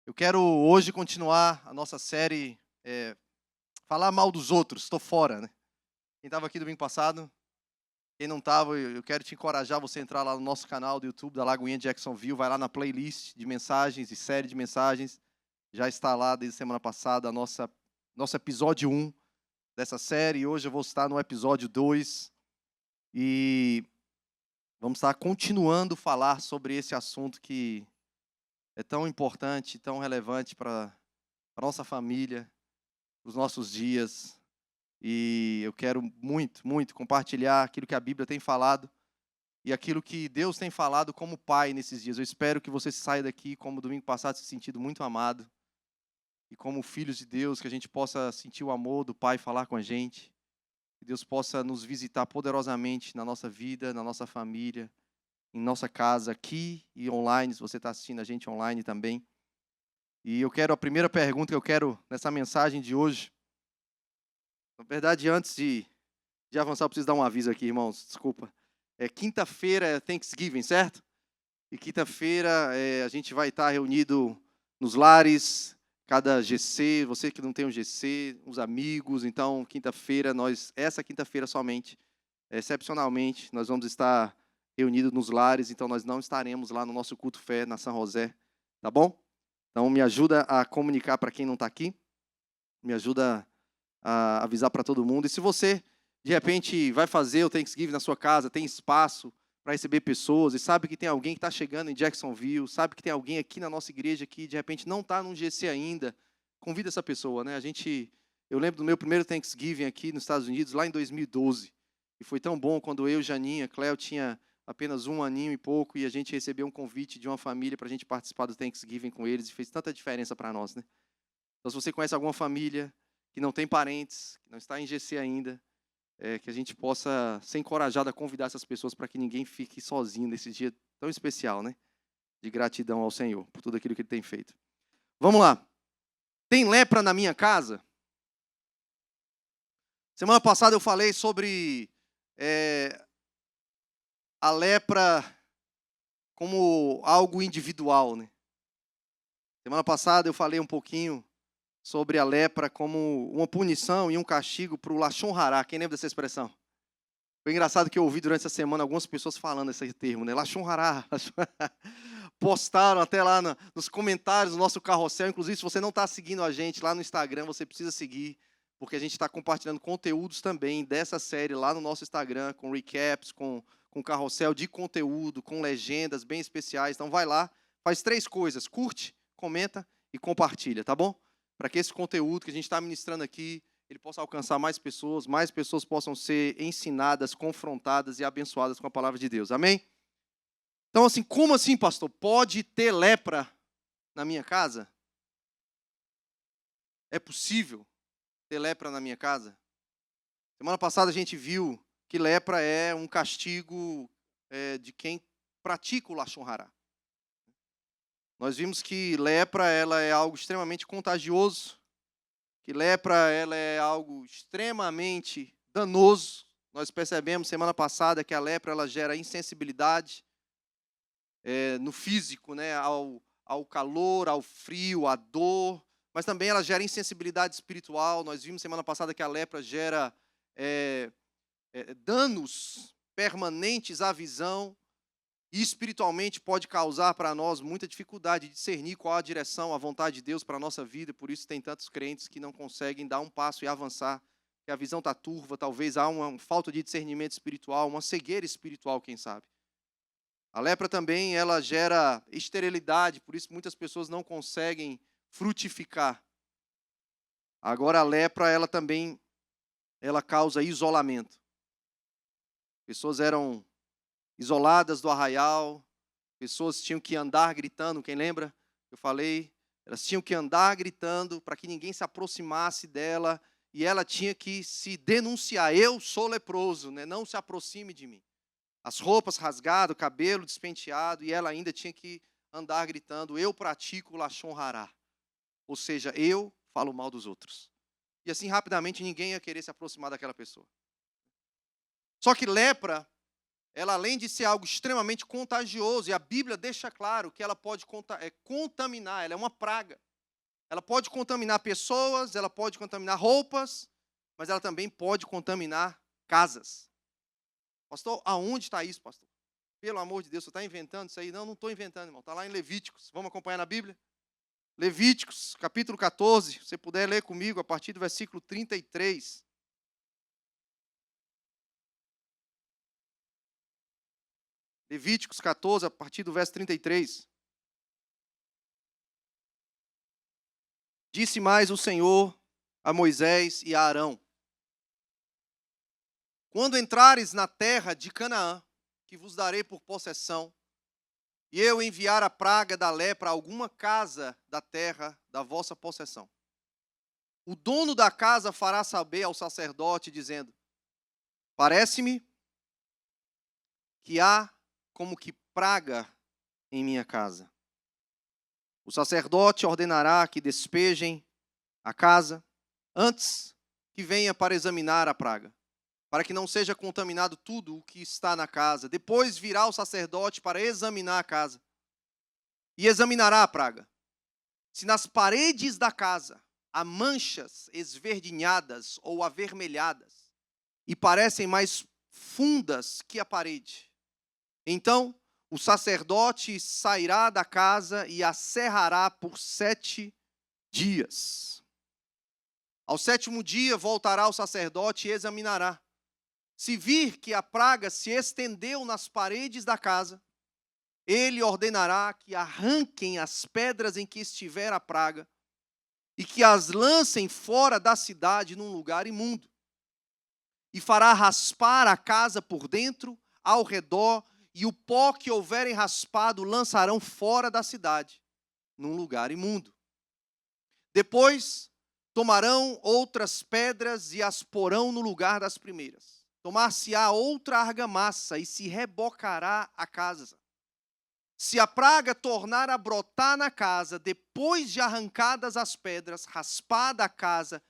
Eu quero hoje continuar a nossa série, Falar Mal dos Outros, estou fora, né? Quem estava aqui domingo passado, quem não estava, eu quero te encorajar você a entrar lá no nosso canal do YouTube da Lagoinha Jacksonville, vai lá na playlist de mensagens e série de mensagens, já está lá desde semana passada nosso episódio 1 dessa série, e hoje eu vou estar no episódio 2, e vamos estar continuando a falar sobre esse assunto que é tão importante, tão relevante para a nossa família, os nossos dias, e eu quero muito, muito compartilhar aquilo que a Bíblia tem falado e aquilo que Deus tem falado como Pai nesses dias. Eu espero que você saia daqui, como domingo passado, se sentindo muito amado, e como filhos de Deus, que a gente possa sentir o amor do Pai falar com a gente, que Deus possa nos visitar poderosamente na nossa vida, na nossa família, em nossa casa, aqui e online, se você está assistindo a gente online também. E a primeira pergunta que eu quero nessa mensagem de hoje, na verdade, antes de avançar, eu preciso dar um aviso aqui, irmãos, desculpa. Quinta-feira é Thanksgiving, certo? E quinta-feira a gente vai estar reunido nos lares, cada GC, você que não tem um GC, os amigos, então essa quinta-feira somente, excepcionalmente, nós vamos estar reunidos nos lares, então nós não estaremos lá no nosso culto fé na São José, tá bom? Então me ajuda a comunicar para quem não está aqui, me ajuda a avisar para todo mundo. E se você, de repente, vai fazer o Thanksgiving na sua casa, tem espaço para receber pessoas, e sabe que tem alguém que está chegando em Jacksonville, sabe que tem alguém aqui na nossa igreja que, de repente, não está num GC ainda, convida essa pessoa, né? Eu lembro do meu primeiro Thanksgiving aqui nos Estados Unidos, lá em 2012, e foi tão bom quando eu, Janinha, Cléo tinha apenas 1 aninho e pouco, e a gente recebeu um convite de uma família para a gente participar do Thanksgiving com eles, e fez tanta diferença para nós, né? Então, se você conhece alguma família que não tem parentes, que não está em GC ainda, que a gente possa ser encorajado a convidar essas pessoas para que ninguém fique sozinho nesse dia tão especial, né? De gratidão ao Senhor por tudo aquilo que Ele tem feito. Vamos lá. Tem lepra na minha casa? Semana passada eu falei sobre a lepra como algo individual, né? Semana passada eu falei um pouquinho sobre a lepra como uma punição e um castigo para o Lashon Hará. Quem lembra dessa expressão? Foi engraçado que eu ouvi durante essa semana algumas pessoas falando esse termo, né? Lashon Hará. Postaram até lá nos comentários do nosso carrossel. Inclusive, se você não está seguindo a gente lá no Instagram, você precisa seguir, porque a gente está compartilhando conteúdos também dessa série lá no nosso Instagram, com recaps, com carrossel de conteúdo, com legendas bem especiais. Então vai lá, faz 3 coisas: curte, comenta e compartilha, tá bom? Para que esse conteúdo que a gente está ministrando aqui, ele possa alcançar mais pessoas possam ser ensinadas, confrontadas e abençoadas com a palavra de Deus. Amém? Então, assim, como assim, pastor? Pode ter lepra na minha casa? É possível ter lepra na minha casa? Semana passada a gente viu que lepra é um castigo de quem pratica o Lashon Hará. Nós vimos que lepra ela é algo extremamente contagioso, que lepra ela é algo extremamente danoso. Nós percebemos semana passada que a lepra ela gera insensibilidade no físico, né, ao calor, ao frio, à dor, mas também ela gera insensibilidade espiritual. Nós vimos semana passada que a lepra gera danos permanentes à visão, e espiritualmente pode causar para nós muita dificuldade de discernir qual a direção, a vontade de Deus para a nossa vida. Por isso tem tantos crentes que não conseguem dar um passo e avançar, que a visão está turva, talvez há uma falta de discernimento espiritual, uma cegueira espiritual, quem sabe. A lepra também ela gera esterilidade, por isso muitas pessoas não conseguem frutificar. Agora a lepra ela também causa isolamento. Pessoas eram isoladas do arraial, pessoas tinham que andar gritando, quem lembra? Eu falei, elas tinham que andar gritando para que ninguém se aproximasse dela, e ela tinha que se denunciar: eu sou leproso, né? Não se aproxime de mim. As roupas rasgadas, o cabelo despenteado, e ela ainda tinha que andar gritando: eu pratico o Lashon Hará. Ou seja, eu falo mal dos outros. E assim, rapidamente, ninguém ia querer se aproximar daquela pessoa. Só que lepra ela além de ser algo extremamente contagioso, e a Bíblia deixa claro que ela pode contaminar, ela é uma praga. Ela pode contaminar pessoas, ela pode contaminar roupas, mas ela também pode contaminar casas. Pastor, aonde está isso, pastor? Pelo amor de Deus, você está inventando isso aí? Não, não estou inventando, irmão. Está lá em Levíticos. Vamos acompanhar na Bíblia? Levíticos, capítulo 14. Se você puder ler comigo a partir do versículo 33. Levíticos 14, a partir do verso 33. Disse mais o Senhor a Moisés e a Arão: quando entrares na terra de Canaã, que vos darei por possessão, e eu enviar a praga da lepra a alguma casa da terra da vossa possessão, o dono da casa fará saber ao sacerdote, dizendo: parece-me que há como que praga em minha casa. O sacerdote ordenará que despejem a casa antes que venha para examinar a praga, para que não seja contaminado tudo o que está na casa. Depois virá o sacerdote para examinar a casa e examinará a praga. Se nas paredes da casa há manchas esverdinhadas ou avermelhadas e parecem mais fundas que a parede, então o sacerdote sairá da casa e a cerrará por 7 dias. Ao 7º dia voltará o sacerdote e examinará. Se vir que a praga se estendeu nas paredes da casa, ele ordenará que arranquem as pedras em que estiver a praga e que as lancem fora da cidade num lugar imundo. E fará raspar a casa por dentro, ao redor, e o pó que houverem raspado lançarão fora da cidade, num lugar imundo. Depois tomarão outras pedras e as porão no lugar das primeiras. Tomar-se-á outra argamassa e se rebocará a casa. Se a praga tornar a brotar na casa, depois de arrancadas as pedras, raspada a casa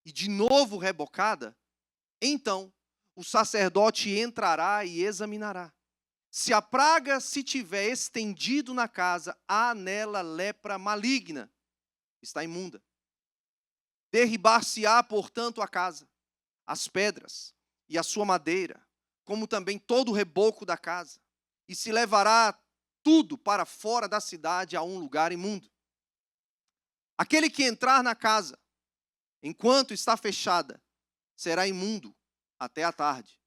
e de novo rebocada, então o sacerdote entrará e examinará. Se a praga se tiver estendido na casa, há nela lepra maligna, está imunda. Derribar-se-á, portanto, a casa, as pedras e a sua madeira, como também todo o reboco da casa, e se levará tudo para fora da cidade a um lugar imundo. Aquele que entrar na casa, enquanto está fechada, será imundo até a tarde.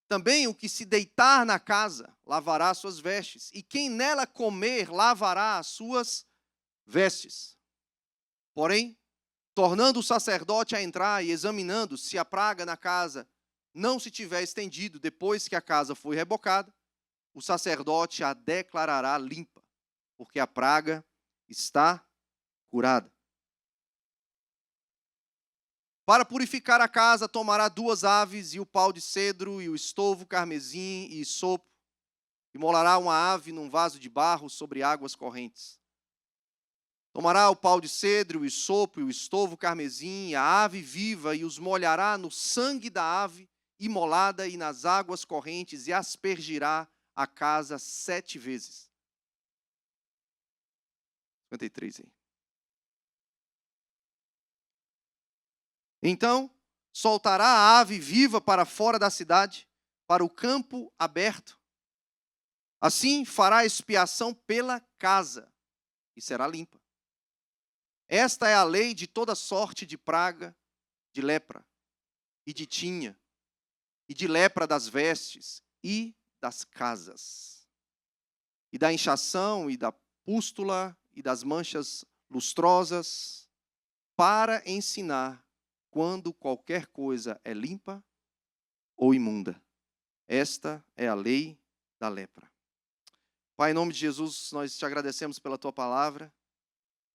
Também o que se deitar na casa, lavará suas vestes, e quem nela comer, lavará as suas vestes. Porém, tornando o sacerdote a entrar e examinando se a praga na casa não se tiver estendido depois que a casa foi rebocada, o sacerdote a declarará limpa, porque a praga está curada. Para purificar a casa, tomará 2 aves, e o pau de cedro, e o estovo carmesim e isopo, e molará uma ave num vaso de barro sobre águas correntes. Tomará o pau de cedro, o isopo e o estovo carmesim, e a ave viva, e os molhará no sangue da ave imolada e nas águas correntes, e aspergirá a casa 7 vezes. 53 aí. Então soltará a ave viva para fora da cidade, para o campo aberto. Assim fará expiação pela casa e será limpa. Esta é a lei de toda sorte de praga, de lepra, e de tinha, e de lepra das vestes e das casas, e da inchação, e da pústula, e das manchas lustrosas, para ensinar quando qualquer coisa é limpa ou imunda. Esta é a lei da lepra. Pai, em nome de Jesus, nós te agradecemos pela tua palavra.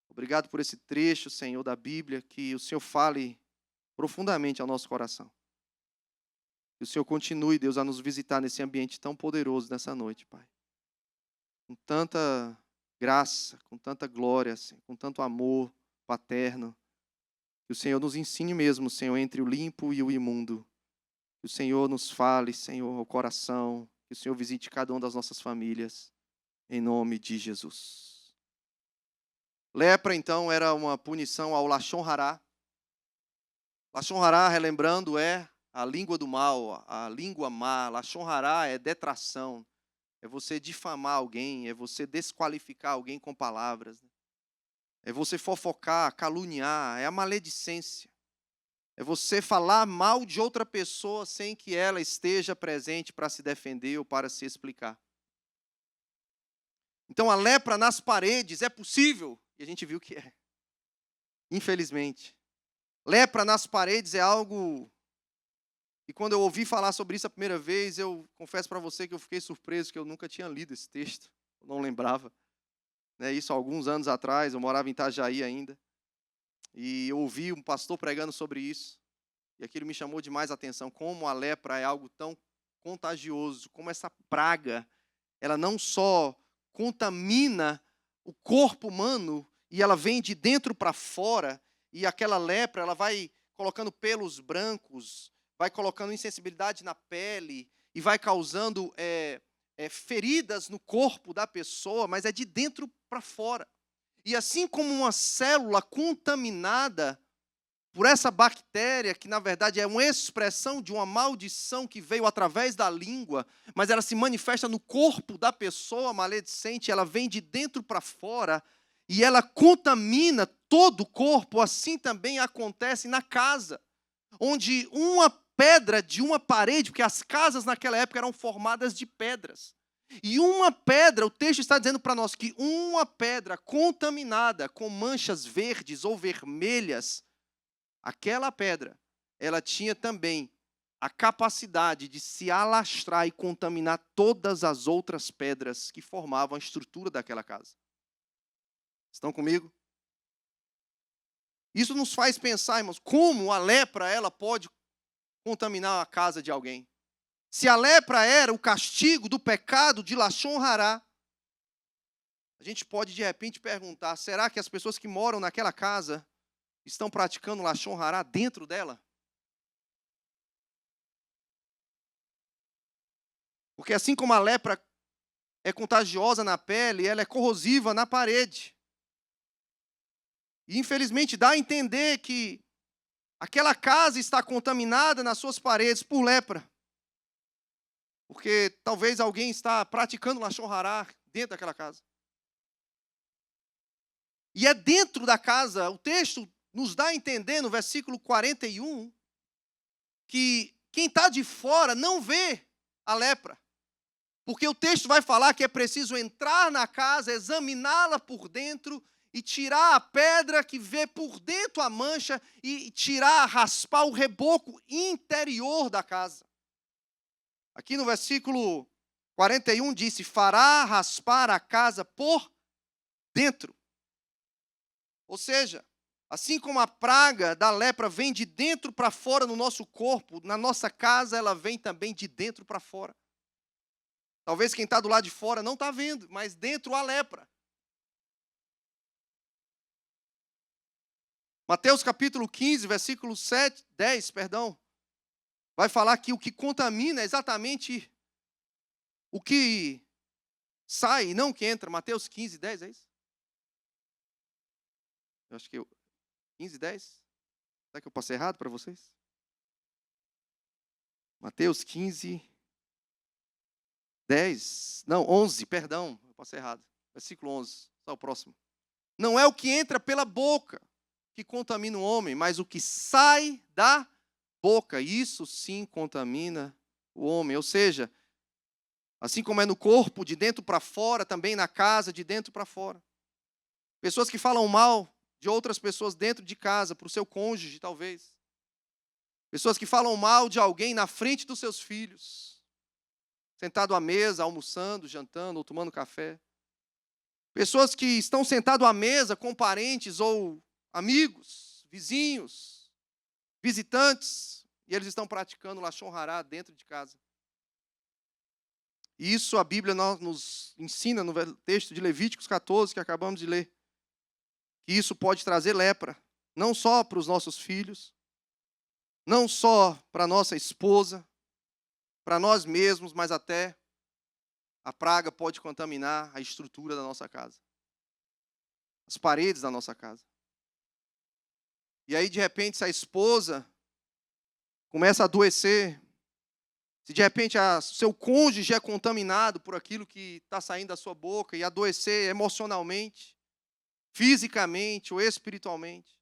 Obrigado por esse trecho, Senhor, da Bíblia, que o Senhor fale profundamente ao nosso coração. Que o Senhor continue, Deus, a nos visitar nesse ambiente tão poderoso nessa noite, Pai. Com tanta graça, com tanta glória, Senhor, com tanto amor paterno. Que o Senhor nos ensine mesmo, Senhor, entre o limpo e o imundo. Que o Senhor nos fale, Senhor, ao coração. Que o Senhor visite cada uma das nossas famílias, em nome de Jesus. Lepra, então, era uma punição ao Lashon Hará. Lashon Hará, relembrando, é a língua do mal, a língua má. Lashon Hará é detração, é você difamar alguém, é você desqualificar alguém com palavras. É você fofocar, caluniar, é a maledicência. É você falar mal de outra pessoa sem que ela esteja presente para se defender ou para se explicar. Então, a lepra nas paredes é possível, e a gente viu que é. Infelizmente. Lepra nas paredes é algo... E quando eu ouvi falar sobre isso a primeira vez, eu confesso para você que eu fiquei surpreso, que eu nunca tinha lido esse texto, eu não lembrava. Isso há alguns anos atrás, eu morava em Itajaí ainda. E eu ouvi um pastor pregando sobre isso. E aquilo me chamou demais a atenção. Como a lepra é algo tão contagioso. Como essa praga, ela não só contamina o corpo humano, e ela vem de dentro para fora. E aquela lepra, ela vai colocando pelos brancos, vai colocando insensibilidade na pele, e vai causando feridas no corpo da pessoa, mas é de dentro para fora. E assim como uma célula contaminada por essa bactéria, que na verdade é uma expressão de uma maldição que veio através da língua, mas ela se manifesta no corpo da pessoa maledicente, ela vem de dentro para fora, e ela contamina todo o corpo, assim também acontece na casa, onde uma pedra de uma parede, porque as casas naquela época eram formadas de pedras, e uma pedra, o texto está dizendo para nós que uma pedra contaminada com manchas verdes ou vermelhas, aquela pedra, ela tinha também a capacidade de se alastrar e contaminar todas as outras pedras que formavam a estrutura daquela casa. Estão comigo? Isso nos faz pensar, irmãos, como a lepra ela pode contaminar a casa de alguém. Se a lepra era o castigo do pecado de Lashon Hará, a gente pode de repente perguntar, será que as pessoas que moram naquela casa estão praticando Lashon Hará dentro dela? Porque assim como a lepra é contagiosa na pele, ela é corrosiva na parede. E infelizmente dá a entender que aquela casa está contaminada nas suas paredes por lepra. Porque talvez alguém está praticando Lashon Hará dentro daquela casa. E é dentro da casa, o texto nos dá a entender no versículo 41, que quem está de fora não vê a lepra. Porque o texto vai falar que é preciso entrar na casa, examiná-la por dentro e tirar a pedra que vê por dentro a mancha e tirar, raspar o reboco interior da casa. Aqui no versículo 41 disse, fará raspar a casa por dentro. Ou seja, assim como a praga da lepra vem de dentro para fora no nosso corpo, na nossa casa ela vem também de dentro para fora. Talvez quem está do lado de fora não está vendo, mas dentro a lepra. Mateus capítulo 15, versículo 10, vai falar que o que contamina é exatamente o que sai e não o que entra. Mateus 15, 10, é isso? Eu acho que 15, 10? Será que eu passei errado para vocês? Mateus 15, 10. Não, 11, perdão. Eu passei errado. Versículo 11. Só o próximo. Não é o que entra pela boca que contamina o homem, mas o que sai da boca. Isso sim contamina o homem. Ou seja, assim como é no corpo, de dentro para fora, também na casa, de dentro para fora. Pessoas que falam mal de outras pessoas dentro de casa, para o seu cônjuge, talvez. Pessoas que falam mal de alguém na frente dos seus filhos, sentado à mesa, almoçando, jantando ou tomando café. Pessoas que estão sentadas à mesa com parentes ou amigos, vizinhos, visitantes, e eles estão praticando Lashon Hará dentro de casa. E isso a Bíblia nos ensina no texto de Levíticos 14, que acabamos de ler. Que isso pode trazer lepra, não só para os nossos filhos, não só para a nossa esposa, para nós mesmos, mas até a praga pode contaminar a estrutura da nossa casa, as paredes da nossa casa. E aí, de repente, se a esposa começa a adoecer, se de repente seu cônjuge é contaminado por aquilo que está saindo da sua boca e adoecer emocionalmente, fisicamente ou espiritualmente.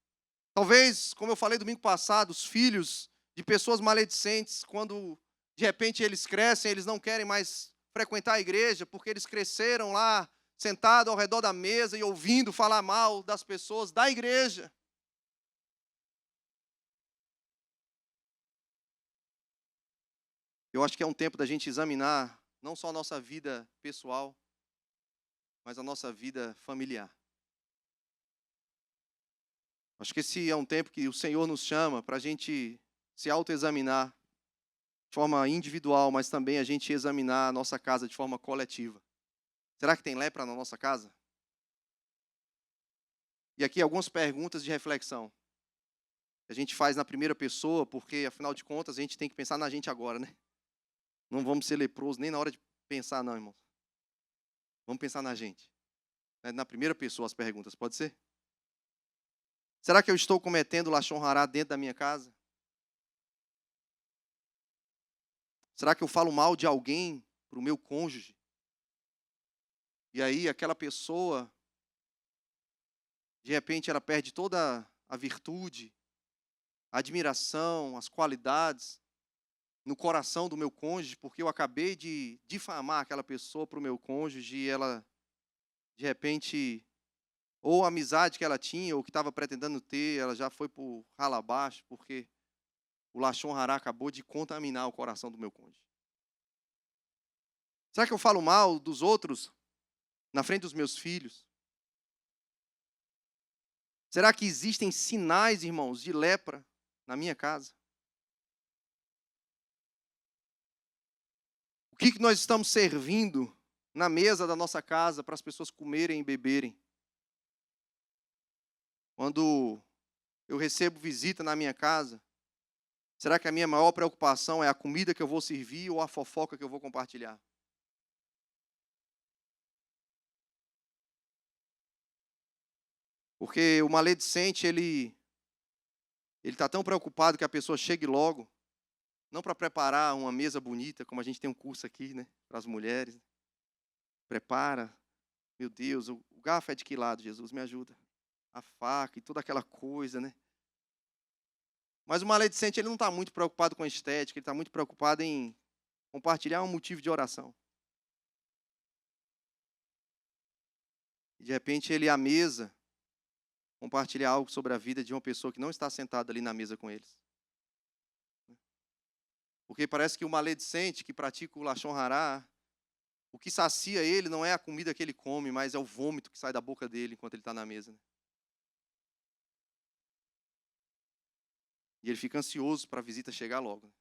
Talvez, como eu falei domingo passado, os filhos de pessoas maledicentes, quando de repente eles crescem, eles não querem mais frequentar a igreja, porque eles cresceram lá, sentados ao redor da mesa e ouvindo falar mal das pessoas da igreja. Eu acho que é um tempo da gente examinar não só a nossa vida pessoal, mas a nossa vida familiar. Acho que esse é um tempo que o Senhor nos chama para a gente se autoexaminar de forma individual, mas também a gente examinar a nossa casa de forma coletiva. Será que tem lepra na nossa casa? E aqui algumas perguntas de reflexão. A gente faz na primeira pessoa, porque afinal de contas a gente tem que pensar na gente agora, né? Não vamos ser leprosos nem na hora de pensar, não, irmãos. Vamos pensar na gente. Na primeira pessoa as perguntas, pode ser? Será que eu estou cometendo lachon hará dentro da minha casa? Será que eu falo mal de alguém para o meu cônjuge? E aí aquela pessoa, de repente, ela perde toda a virtude, a admiração, as qualidades no coração do meu cônjuge, porque eu acabei de difamar aquela pessoa para o meu cônjuge e ela, de repente, ou a amizade que ela tinha, ou que estava pretendendo ter, ela já foi por rala abaixo, porque o lachon hará acabou de contaminar o coração do meu cônjuge. Será que eu falo mal dos outros na frente dos meus filhos? Será que existem sinais, irmãos, de lepra na minha casa? O que nós estamos servindo na mesa da nossa casa para as pessoas comerem e beberem? Quando eu recebo visita na minha casa, será que a minha maior preocupação é a comida que eu vou servir ou a fofoca que eu vou compartilhar? Porque o maledicente, ele está tão preocupado que a pessoa chegue logo, não para preparar uma mesa bonita, como a gente tem um curso aqui, né, para as mulheres. Prepara, meu Deus, o garfo é de que lado, Jesus, me ajuda? A faca e toda aquela coisa, né? Mas o maledicente, ele não está muito preocupado com a estética, ele está muito preocupado em compartilhar um motivo de oração. E de repente ele, à mesa, compartilha algo sobre a vida de uma pessoa que não está sentada ali na mesa com eles. Porque parece que o maledicente que pratica o lachon hará, o que sacia ele não é a comida que ele come, mas é o vômito que sai da boca dele enquanto ele está na mesa. Né? E ele fica ansioso para a visita chegar logo.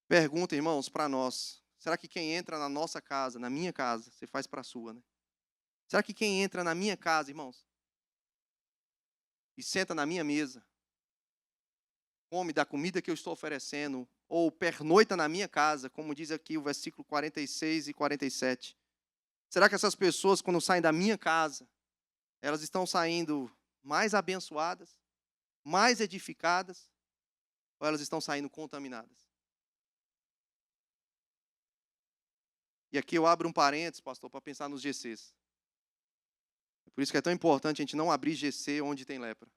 Pergunta, irmãos, para nós. Será que quem entra na nossa casa, na minha casa, você faz para a sua, né? Será que quem entra na minha casa, irmãos, e senta na minha mesa, come da comida que eu estou oferecendo, ou pernoita na minha casa, como diz aqui o versículo 46 e 47. Será que essas pessoas, quando saem da minha casa, elas estão saindo mais abençoadas, mais edificadas, ou elas estão saindo contaminadas? E aqui eu abro um parênteses, pastor, para pensar nos GCs. Por isso que é tão importante a gente não abrir GC onde tem lepra.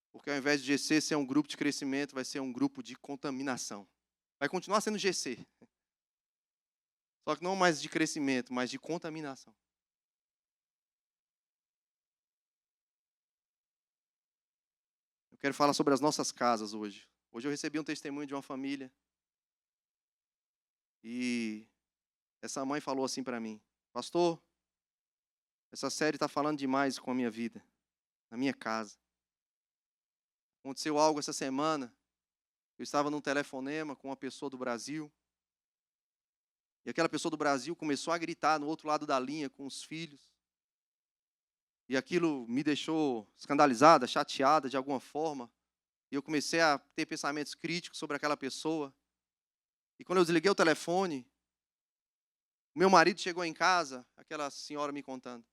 Porque ao invés de GC ser um grupo de crescimento, vai ser um grupo de contaminação. Vai continuar sendo GC. Só que não mais de crescimento, mas de contaminação. Eu quero falar sobre as nossas casas hoje. Hoje eu recebi um testemunho de uma família. E essa mãe falou assim para mim: pastor, essa série está falando demais com a minha vida, na minha casa. Aconteceu algo essa semana. Eu estava num telefonema com uma pessoa do Brasil. E aquela pessoa do Brasil começou a gritar no outro lado da linha com os filhos. E aquilo me deixou escandalizada, chateada de alguma forma. E eu comecei a ter pensamentos críticos sobre aquela pessoa. E quando eu desliguei o telefone, o meu marido chegou em casa, aquela senhora me contando.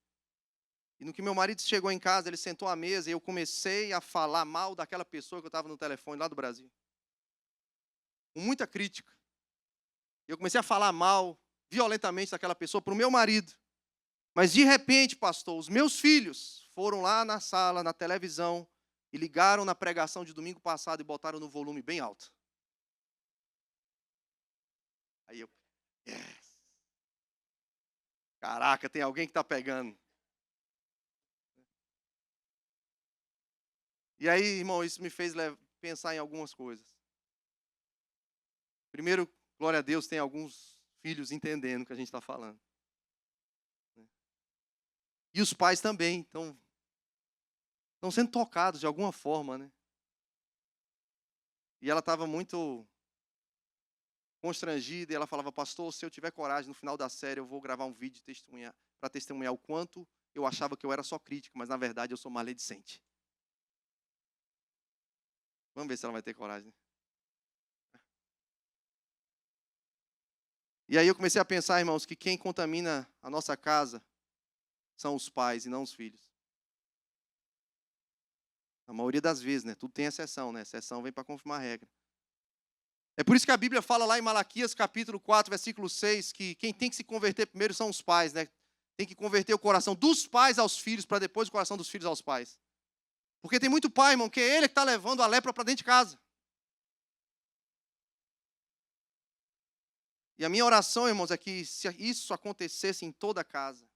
E no que meu marido chegou em casa, ele sentou à mesa e eu comecei a falar mal daquela pessoa que eu estava no telefone lá do Brasil. Com muita crítica. Eu comecei a falar mal, violentamente, daquela pessoa para o meu marido. Mas de repente, pastor, os meus filhos foram lá na sala, na televisão, e ligaram na pregação de domingo passado e botaram no volume bem alto. Aí eu, yes. Caraca, tem alguém que está pegando. E aí, irmão, isso me fez pensar em algumas coisas. Primeiro, glória a Deus, tem alguns filhos entendendo o que a gente está falando. E os pais também estão sendo tocados de alguma forma, né? E ela estava muito constrangida e ela falava, pastor, se eu tiver coragem, no final da série eu vou gravar um vídeo para testemunhar o quanto eu achava que eu era só crítico, mas na verdade eu sou maledicente. Vamos ver se ela vai ter coragem. E aí eu comecei a pensar, irmãos, que quem contamina a nossa casa são os pais e não os filhos. A maioria das vezes, né? Tudo tem exceção, né? Exceção vem para confirmar a regra. É por isso que a Bíblia fala lá em Malaquias, capítulo 4, versículo 6, que quem tem que se converter primeiro são os pais, né? Tem que converter o coração dos pais aos filhos, para depois o coração dos filhos aos pais. Porque tem muito pai, irmão, que é ele que está levando a lepra para dentro de casa. E a minha oração, irmãos, é que se isso acontecesse em toda a casa,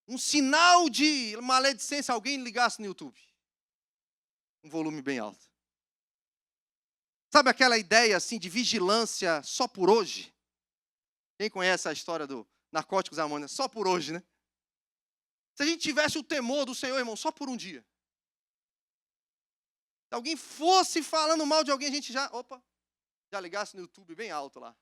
um sinal de maledicência, alguém ligasse no YouTube. Um volume bem alto. Sabe aquela ideia assim de vigilância só por hoje? Quem conhece a história do Narcóticos Anônimos? Só por hoje, né? Se a gente tivesse o temor do Senhor, irmão, só por um dia. Se alguém fosse falando mal de alguém, a gente já ligasse no YouTube bem alto lá.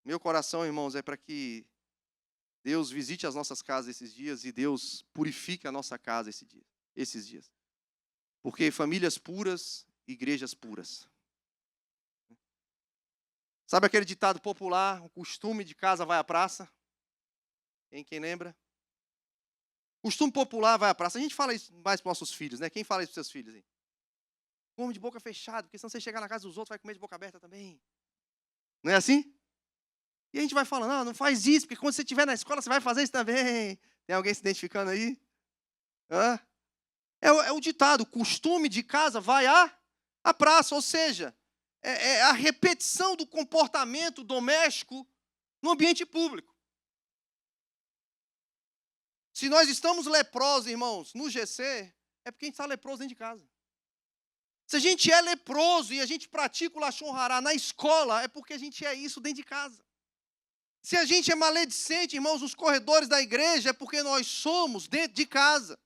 Meu coração, irmãos, é para que Deus visite as nossas casas esses dias e Deus purifique a nossa casa esses dias. Porque famílias puras, igrejas puras. Sabe aquele ditado popular, o costume de casa vai à praça? Quem lembra? Costume popular vai à praça. A gente fala isso mais para os nossos filhos, né? Quem fala isso para os seus filhos? Hein? Come de boca fechada, porque senão você chegar na casa dos outros vai comer de boca aberta também. Não é assim? E a gente vai falando, não faz isso, porque quando você estiver na escola você vai fazer isso também. Tem alguém se identificando aí? Hã? É o ditado, costume de casa vai à praça, ou seja, é a repetição do comportamento doméstico no ambiente público. Se nós estamos leprosos, irmãos, no GC, é porque a gente está leproso dentro de casa. Se a gente é leproso e a gente pratica o Lashon Hará na escola, é porque a gente é isso dentro de casa. Se a gente é maledicente, irmãos, nos corredores da igreja, é porque nós somos dentro de casa.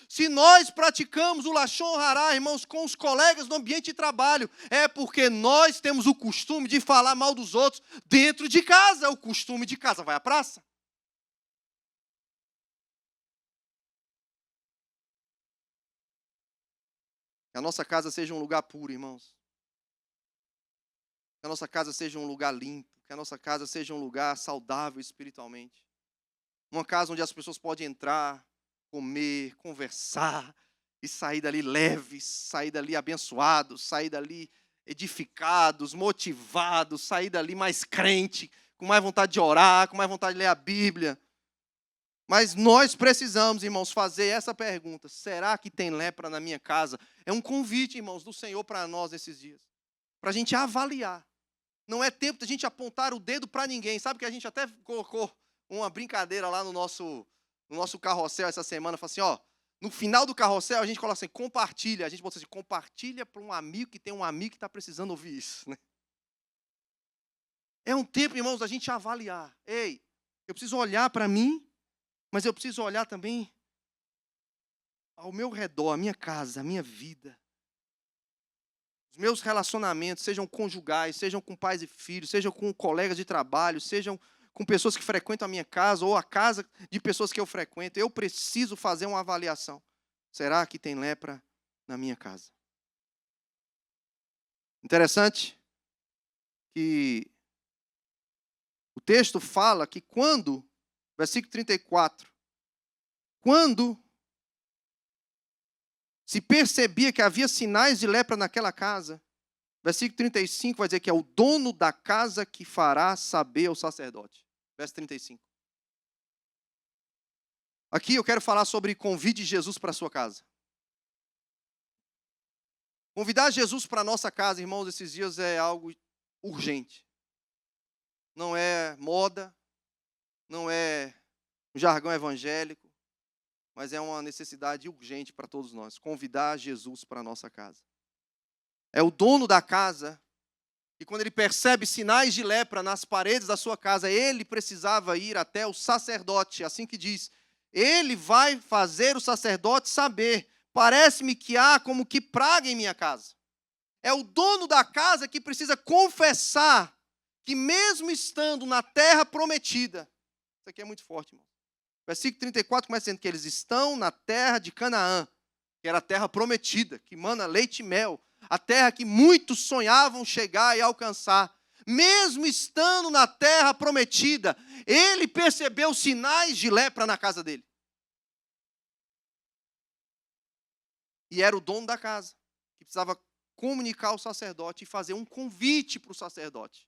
Se nós praticamos o Lashon Hará, irmãos, com os colegas no ambiente de trabalho, é porque nós temos o costume de falar mal dos outros dentro de casa. O costume de casa vai à praça. Que a nossa casa seja um lugar puro, irmãos. Que a nossa casa seja um lugar limpo. Que a nossa casa seja um lugar saudável espiritualmente. Uma casa onde as pessoas podem entrar, comer, conversar e sair dali leves, sair dali abençoados, sair dali edificados, motivados, sair dali mais crente, com mais vontade de orar, com mais vontade de ler a Bíblia. Mas nós precisamos, irmãos, fazer essa pergunta: será que tem lepra na minha casa? É um convite, irmãos, do Senhor para nós esses dias, para a gente avaliar. Não é tempo de a gente apontar o dedo para ninguém. Sabe que a gente até colocou uma brincadeira lá no nosso carrossel essa semana, falou assim, no final do carrossel a gente coloca assim, compartilha. A gente botou assim, compartilha para um amigo que tem um amigo que está precisando ouvir isso. Né? É um tempo, irmãos, da gente avaliar. Ei, eu preciso olhar para mim, mas eu preciso olhar também ao meu redor, a minha casa, a minha vida. Os meus relacionamentos, sejam conjugais, sejam com pais e filhos, sejam com colegas de trabalho, sejam com pessoas que frequentam a minha casa ou a casa de pessoas que eu frequento, eu preciso fazer uma avaliação. Será que tem lepra na minha casa? Interessante que o texto fala que quando, versículo 34, quando se percebia que havia sinais de lepra naquela casa, versículo 35 vai dizer que é o dono da casa que fará saber ao sacerdote. Verso 35. Aqui eu quero falar sobre convide Jesus para a sua casa. Convidar Jesus para a nossa casa, irmãos, esses dias é algo urgente. Não é moda, não é um jargão evangélico, mas é uma necessidade urgente para todos nós. Convidar Jesus para a nossa casa. É o dono da casa, e quando ele percebe sinais de lepra nas paredes da sua casa, ele precisava ir até o sacerdote, assim que diz. Ele vai fazer o sacerdote saber, parece-me que há como que praga em minha casa. É o dono da casa que precisa confessar que mesmo estando na terra prometida, isso aqui é muito forte, irmão. Versículo 34 começa dizendo que eles estão na terra de Canaã, que era a terra prometida, que mana leite e mel, a terra que muitos sonhavam chegar e alcançar. Mesmo estando na terra prometida, ele percebeu sinais de lepra na casa dele. E era o dono da casa, que precisava comunicar ao sacerdote e fazer um convite para o sacerdote.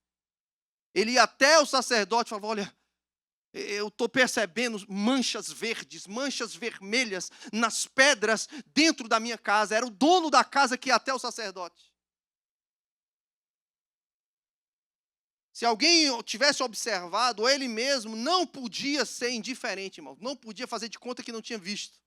Ele ia até o sacerdote e falava, olha, eu estou percebendo manchas verdes, manchas vermelhas nas pedras dentro da minha casa. Era o dono da casa que ia até o sacerdote. Se alguém tivesse observado, ele mesmo não podia ser indiferente, irmão. Não podia fazer de conta que não tinha visto.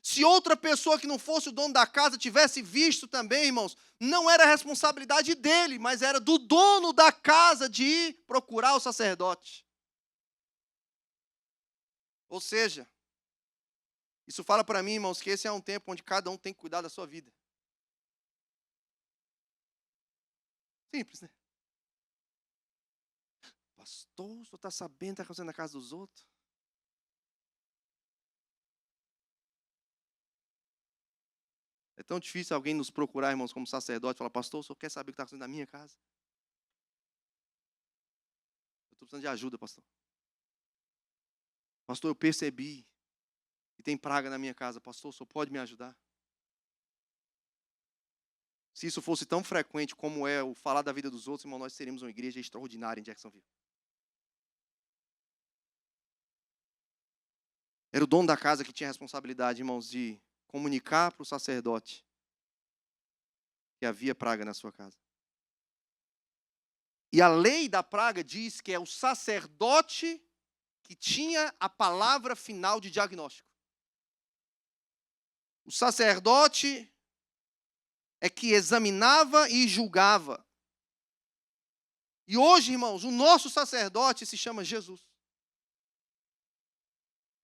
Se outra pessoa que não fosse o dono da casa tivesse visto também, irmãos, não era responsabilidade dele, mas era do dono da casa de ir procurar o sacerdote. Ou seja, isso fala para mim, irmãos, que esse é um tempo onde cada um tem que cuidar da sua vida. Simples, né? Pastor, o senhor está sabendo o que está acontecendo na casa dos outros? É tão difícil alguém nos procurar, irmãos, como sacerdote, e falar, pastor, o senhor quer saber o que está acontecendo na minha casa? Eu estou precisando de ajuda, pastor. Pastor, eu percebi que tem praga na minha casa. Pastor, o senhor pode me ajudar? Se isso fosse tão frequente como é o falar da vida dos outros, irmão, nós seríamos uma igreja extraordinária em Jacksonville. Era o dono da casa que tinha a responsabilidade, irmãos, de comunicar para o sacerdote que havia praga na sua casa. E a lei da praga diz que é o sacerdote que tinha a palavra final de diagnóstico. O sacerdote é que examinava e julgava. E hoje, irmãos, o nosso sacerdote se chama Jesus.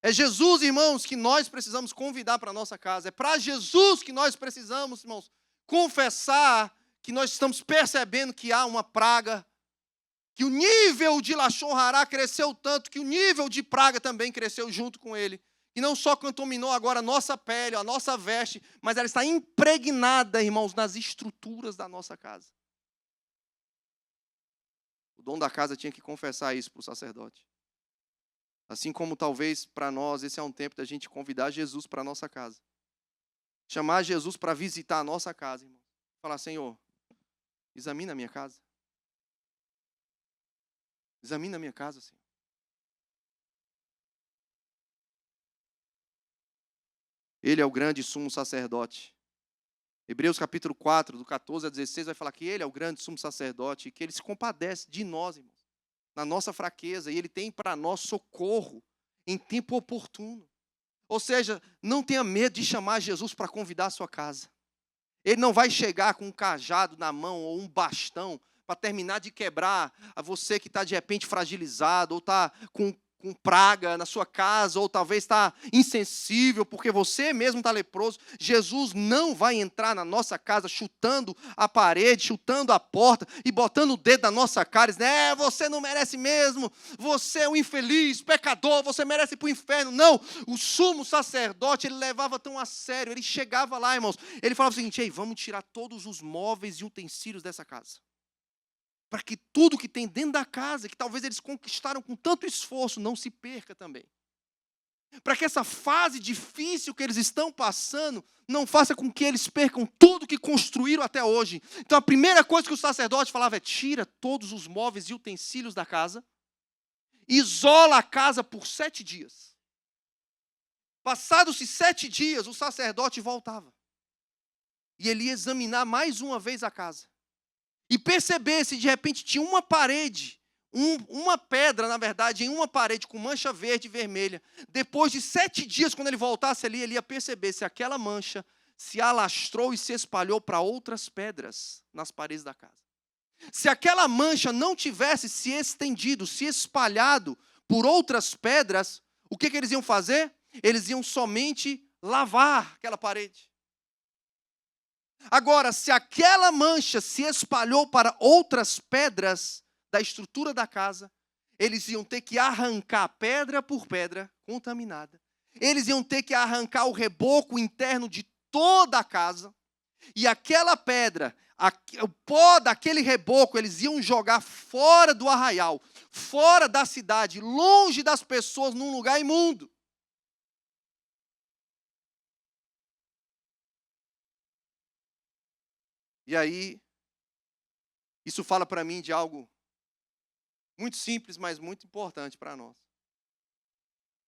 É Jesus, irmãos, que nós precisamos convidar para a nossa casa. É para Jesus que nós precisamos, irmãos, confessar que nós estamos percebendo que há uma praga, que o nível de Lashon Hará cresceu tanto, que o nível de praga também cresceu junto com ele. E não só contaminou agora a nossa pele, a nossa veste, mas ela está impregnada, irmãos, nas estruturas da nossa casa. O dono da casa tinha que confessar isso para o sacerdote. Assim como talvez para nós, esse é um tempo da gente convidar Jesus para a nossa casa. Chamar Jesus para visitar a nossa casa, irmão. Falar, Senhor, examina a minha casa. Examina a minha casa, Senhor. Ele é o grande sumo sacerdote. Hebreus capítulo 4, do 14 a 16, vai falar que ele é o grande sumo sacerdote e que ele se compadece de nós, irmãos, na nossa fraqueza, e ele tem para nós socorro em tempo oportuno. Ou seja, não tenha medo de chamar Jesus para convidar a sua casa. Ele não vai chegar com um cajado na mão ou um bastão para terminar de quebrar a você que está de repente fragilizado ou está com com praga na sua casa, ou talvez está insensível, porque você mesmo está leproso, Jesus não vai entrar na nossa casa chutando a parede, chutando a porta e botando o dedo na nossa cara, dizendo, você não merece mesmo, você é um infeliz, pecador, você merece ir para o inferno. Não, o sumo sacerdote, ele levava tão a sério, ele chegava lá, irmãos, ele falava o seguinte, vamos tirar todos os móveis e utensílios dessa casa. Para que tudo que tem dentro da casa, que talvez eles conquistaram com tanto esforço, não se perca também. Para que essa fase difícil que eles estão passando, não faça com que eles percam tudo que construíram até hoje. Então a primeira coisa que o sacerdote falava é, tira todos os móveis e utensílios da casa, isola a casa por 7 dias. Passados-se 7 dias, o sacerdote voltava. E ele ia examinar mais uma vez a casa. E perceber se de repente tinha uma parede, uma pedra, na verdade, em uma parede com mancha verde e vermelha. Depois de 7 dias, quando ele voltasse ali, ele ia perceber se aquela mancha se alastrou e se espalhou para outras pedras nas paredes da casa. Se aquela mancha não tivesse se estendido, se espalhado por outras pedras, o que eles iam fazer? Eles iam somente lavar aquela parede. Agora, se aquela mancha se espalhou para outras pedras da estrutura da casa, eles iam ter que arrancar pedra por pedra contaminada. Eles iam ter que arrancar o reboco interno de toda a casa. E aquela pedra, o pó daquele reboco, eles iam jogar fora do arraial, fora da cidade, longe das pessoas, num lugar imundo. E aí, isso fala para mim de algo muito simples, mas muito importante para nós.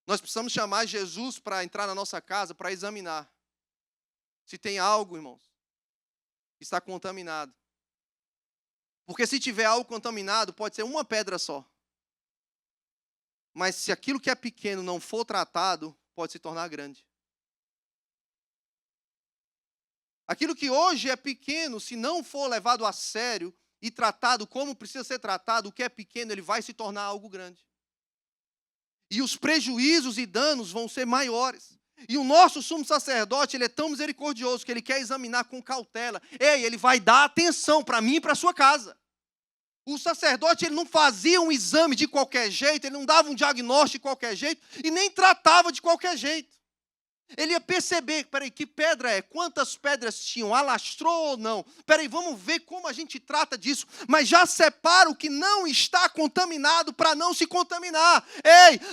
Nós precisamos chamar Jesus para entrar na nossa casa, para examinar se tem algo, irmãos, que está contaminado. Porque se tiver algo contaminado, pode ser uma pedra só. Mas se aquilo que é pequeno não for tratado, pode se tornar grande. Aquilo que hoje é pequeno, se não for levado a sério e tratado como precisa ser tratado, o que é pequeno, ele vai se tornar algo grande. E os prejuízos e danos vão ser maiores. E o nosso sumo sacerdote, ele é tão misericordioso que ele quer examinar com cautela. Ele vai dar atenção para mim e para a sua casa. O sacerdote, ele não fazia um exame de qualquer jeito, ele não dava um diagnóstico de qualquer jeito e nem tratava de qualquer jeito. Ele ia perceber, que pedra é? Quantas pedras tinham? Alastrou ou não? Vamos ver como a gente trata disso. Mas já separa o que não está contaminado para não se contaminar.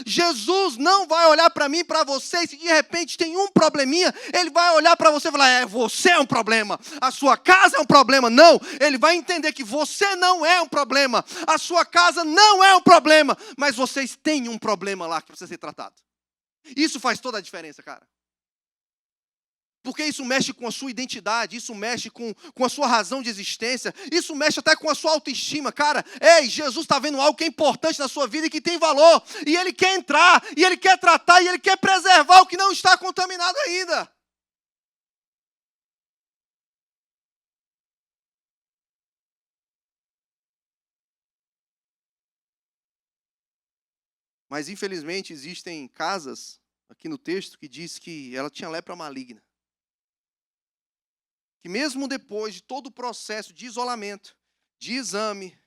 Jesus não vai olhar para mim, para você, e se de repente tem um probleminha, ele vai olhar para você e falar, você é um problema, a sua casa é um problema. Não, ele vai entender que você não é um problema, a sua casa não é um problema, mas vocês têm um problema lá que precisa ser tratado. Isso faz toda a diferença, cara. Porque isso mexe com a sua identidade, isso mexe com a sua razão de existência, isso mexe até com a sua autoestima. Cara, Jesus está vendo algo que é importante na sua vida e que tem valor. E Ele quer entrar, e Ele quer tratar, e Ele quer preservar o que não está contaminado ainda. Mas, infelizmente, existem casas, aqui no texto, que diz que ela tinha lepra maligna. Que mesmo depois de todo o processo de isolamento, de exame,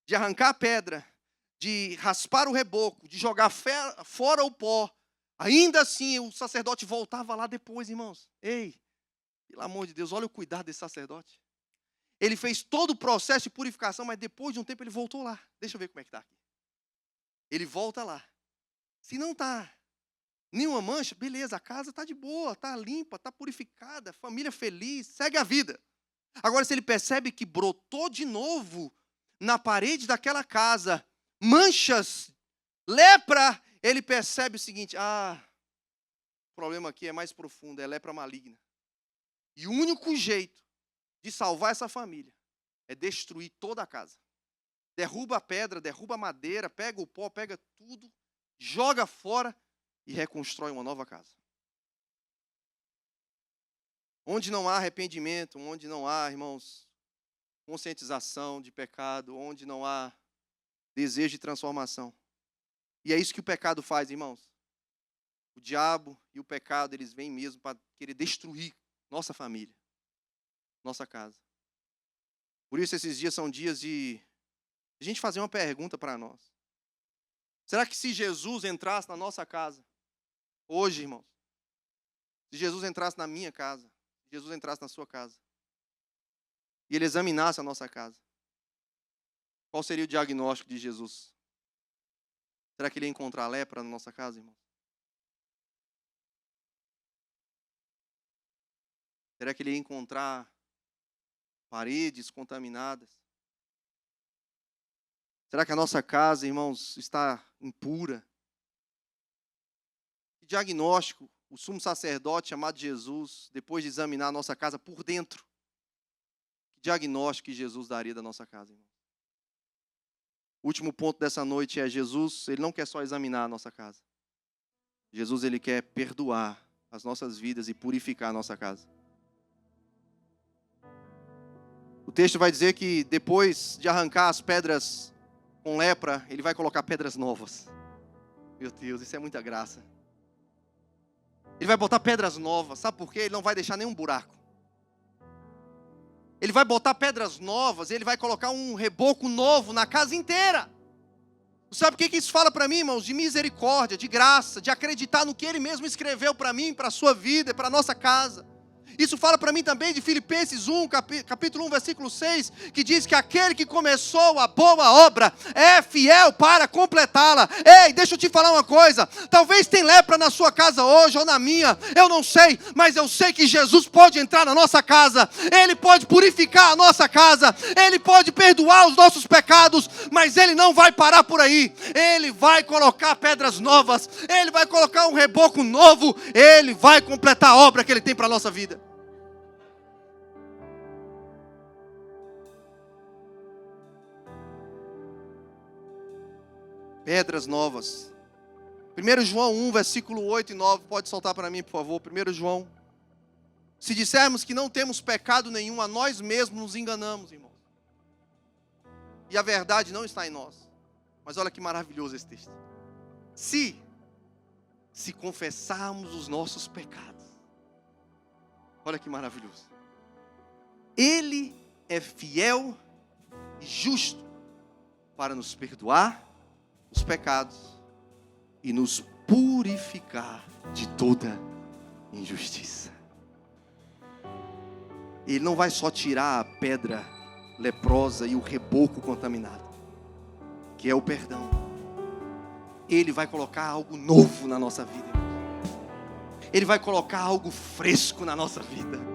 de arrancar a pedra, de raspar o reboco, de jogar fora o pó, ainda assim o sacerdote voltava lá depois, irmãos. Pelo amor de Deus, olha o cuidado desse sacerdote. Ele fez todo o processo de purificação, mas depois de um tempo ele voltou lá. Deixa eu ver como é que está aqui. Ele volta lá. Se não está nenhuma mancha, beleza, a casa está de boa, está limpa, está purificada, família feliz, segue a vida. Agora, se ele percebe que brotou de novo na parede daquela casa manchas, lepra, ele percebe o seguinte, o problema aqui é mais profundo, é lepra maligna. E o único jeito de salvar essa família é destruir toda a casa. Derruba a pedra, derruba a madeira, pega o pó, pega tudo, joga fora e reconstrói uma nova casa. Onde não há arrependimento, onde não há, irmãos, conscientização de pecado, onde não há desejo de transformação, E é isso que o pecado faz, irmãos. O diabo e o pecado, eles vêm mesmo para querer destruir nossa família, nossa casa. Por isso esses dias são dias de a gente fazer uma pergunta para nós. Será que se Jesus entrasse na nossa casa, hoje, irmãos, se Jesus entrasse na minha casa, se Jesus entrasse na sua casa, e ele examinasse a nossa casa, qual seria o diagnóstico de Jesus? Será que ele ia encontrar lepra na nossa casa, irmão? Será que ele ia encontrar paredes contaminadas? Será que a nossa casa, irmãos, está impura? Que diagnóstico o sumo sacerdote chamado Jesus, depois de examinar a nossa casa por dentro, que diagnóstico que Jesus daria da nossa casa, irmão? O último ponto dessa noite é Jesus, ele não quer só examinar a nossa casa. Jesus, ele quer perdoar as nossas vidas e purificar a nossa casa. O texto vai dizer que depois de arrancar as pedras com lepra, ele vai colocar pedras novas. Meu Deus, isso é muita graça. Ele vai botar pedras novas, sabe por quê? Ele não vai deixar nenhum buraco. Ele vai botar pedras novas, ele vai colocar um reboco novo na casa inteira. Sabe o que isso fala para mim, irmãos? De misericórdia, de graça, de acreditar no que ele mesmo escreveu para mim, para a sua vida, para a nossa casa. Isso fala para mim também de Filipenses 1, capítulo 1, versículo 6, que diz que aquele que começou a boa obra é fiel para completá-la. Ei, deixa eu te falar uma coisa, talvez tenha lepra na sua casa hoje ou na minha, eu não sei, mas eu sei que Jesus pode entrar na nossa casa, Ele pode purificar a nossa casa, Ele pode perdoar os nossos pecados, mas Ele não vai parar por aí, Ele vai colocar pedras novas, Ele vai colocar um reboco novo, Ele vai completar a obra que Ele tem para a nossa vida. Pedras novas. 1 João 1, versículo 8 e 9. Pode soltar para mim, por favor. 1 João. Se dissermos que não temos pecado nenhum, a nós mesmos nos enganamos, irmãos. E a verdade não está em nós. Mas olha que maravilhoso esse texto. Se confessarmos os nossos pecados. Olha que maravilhoso. Ele é fiel e justo para nos perdoar os pecados e nos purificar de toda injustiça. Ele não vai só tirar a pedra leprosa e o reboco contaminado, que é o perdão. Ele vai colocar algo novo na nossa vida. Ele vai colocar algo fresco na nossa vida.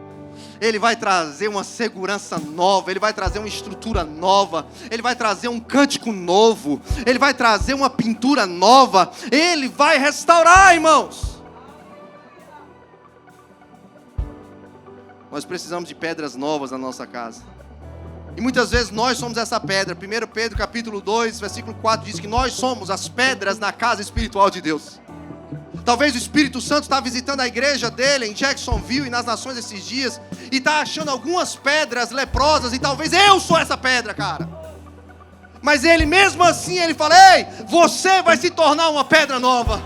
Ele vai trazer uma segurança nova, Ele vai trazer uma estrutura nova, Ele vai trazer um cântico novo, Ele vai trazer uma pintura nova, Ele vai restaurar, irmãos. Nós precisamos de pedras novas na nossa casa. E muitas vezes nós somos essa pedra. 1 Pedro capítulo 2, versículo 4 diz que nós somos as pedras na casa espiritual de Deus. Talvez o Espírito Santo está visitando a igreja dele em Jacksonville e nas nações esses dias e está achando algumas pedras leprosas e talvez eu sou essa pedra, cara. Mas ele mesmo assim, ele fala, ei, você vai se tornar uma pedra nova.